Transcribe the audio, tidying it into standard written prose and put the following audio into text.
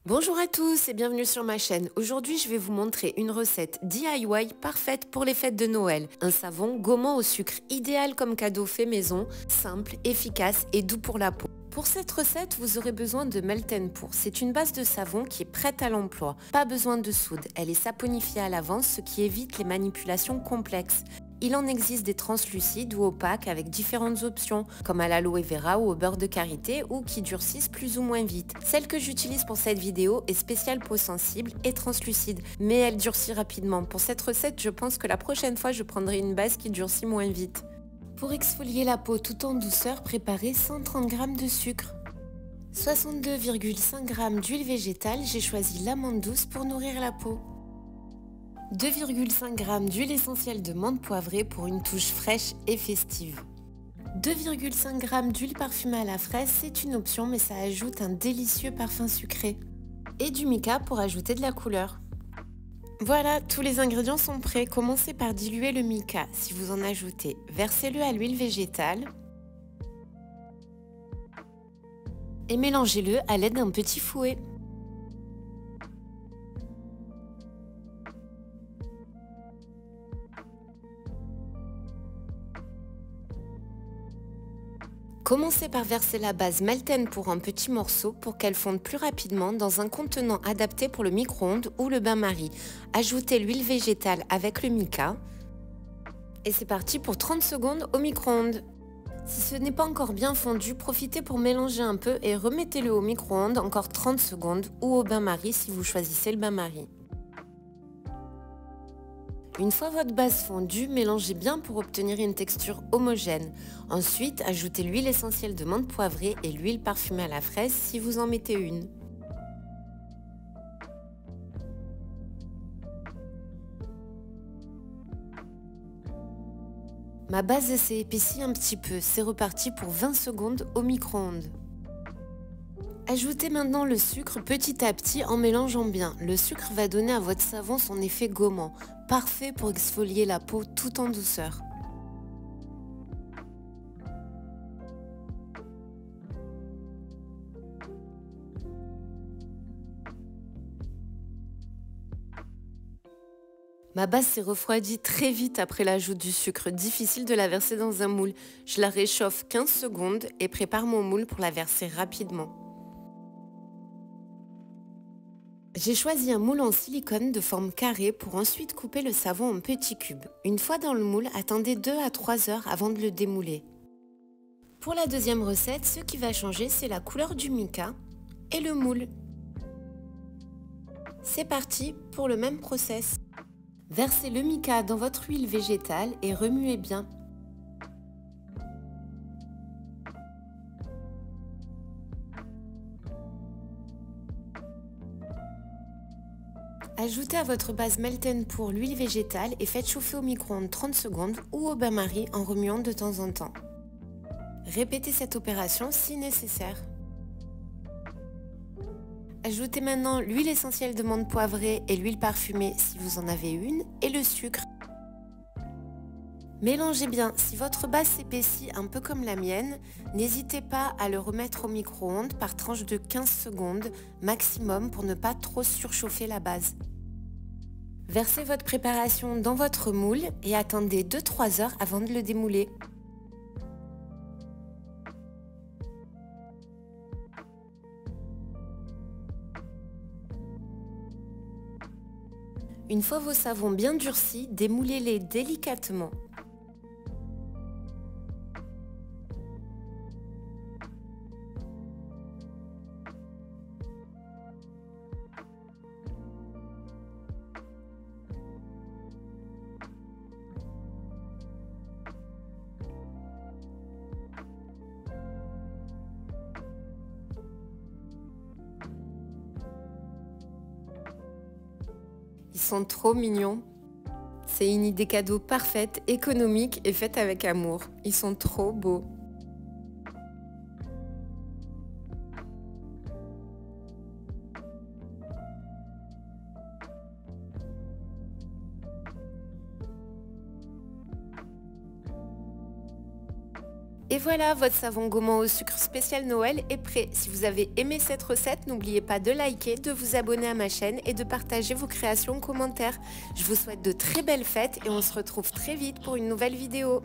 Bonjour à tous et bienvenue sur ma chaîne. Aujourd'hui, je vais vous montrer une recette DIY parfaite pour les fêtes de Noël. Un savon gommant au sucre idéal comme cadeau fait maison, simple, efficace et doux pour la peau. Pour cette recette, vous aurez besoin de Melt & Pour. C'est une base de savon qui est prête à l'emploi. Pas besoin de soude, elle est saponifiée à l'avance, ce qui évite les manipulations complexes. Il en existe des translucides ou opaques avec différentes options, comme à l'aloe vera ou au beurre de karité ou qui durcissent plus ou moins vite. Celle que j'utilise pour cette vidéo est spéciale peau sensible et translucide, mais elle durcit rapidement. Pour cette recette, je pense que la prochaine fois, je prendrai une base qui durcit moins vite. Pour exfolier la peau tout en douceur, préparez 130 g de sucre. 62,5 g d'huile végétale, j'ai choisi l'amande douce pour nourrir la peau. 2,5 g d'huile essentielle de menthe poivrée pour une touche fraîche et festive. 2,5 g d'huile parfumée à la fraise, c'est une option mais ça ajoute un délicieux parfum sucré. Et du mica pour ajouter de la couleur. Voilà, tous les ingrédients sont prêts. Commencez par diluer le mica. Si vous en ajoutez, versez-le à l'huile végétale et mélangez-le à l'aide d'un petit fouet. Commencez par verser la base Melt & Pour en petits morceaux pour qu'elle fonde plus rapidement dans un contenant adapté pour le micro-ondes ou le bain-marie. Ajoutez l'huile végétale avec le mica et c'est parti pour 30 secondes au micro-ondes. Si ce n'est pas encore bien fondu, profitez pour mélanger un peu et remettez-le au micro-ondes encore 30 secondes ou au bain-marie si vous choisissez le bain-marie. Une fois votre base fondue, mélangez bien pour obtenir une texture homogène. Ensuite, ajoutez l'huile essentielle de menthe poivrée et l'huile parfumée à la fraise si vous en mettez une. Ma base s'est épaissie un petit peu, c'est reparti pour 20 secondes au micro-ondes. Ajoutez maintenant le sucre petit à petit en mélangeant bien. Le sucre va donner à votre savon son effet gommant, parfait pour exfolier la peau tout en douceur. Ma base s'est refroidie très vite après l'ajout du sucre, difficile de la verser dans un moule. Je la réchauffe 15 secondes et prépare mon moule pour la verser rapidement. J'ai choisi un moule en silicone de forme carrée pour ensuite couper le savon en petits cubes. Une fois dans le moule, attendez 2 à 3 heures avant de le démouler. Pour la deuxième recette, ce qui va changer, c'est la couleur du mica et le moule. C'est parti pour le même process. Versez le mica dans votre huile végétale et remuez bien. Ajoutez à votre base Melt & Pour l'huile végétale et faites chauffer au micro-ondes 30 secondes ou au bain-marie en remuant de temps en temps. Répétez cette opération si nécessaire. Ajoutez maintenant l'huile essentielle de menthe poivrée et l'huile parfumée si vous en avez une et le sucre. Mélangez bien. Si votre base s'épaissit un peu comme la mienne, n'hésitez pas à le remettre au micro-ondes par tranche de 15 secondes maximum pour ne pas trop surchauffer la base. Versez votre préparation dans votre moule et attendez 2-3 heures avant de le démouler. Une fois vos savons bien durcis, démoulez-les délicatement. Ils sont trop mignons. C'est une idée cadeau parfaite, économique et faite avec amour. Ils sont trop beaux. Et voilà, votre savon gommant au sucre spécial Noël est prêt. Si vous avez aimé cette recette, n'oubliez pas de liker, de vous abonner à ma chaîne et de partager vos créations en commentaire. Je vous souhaite de très belles fêtes et on se retrouve très vite pour une nouvelle vidéo.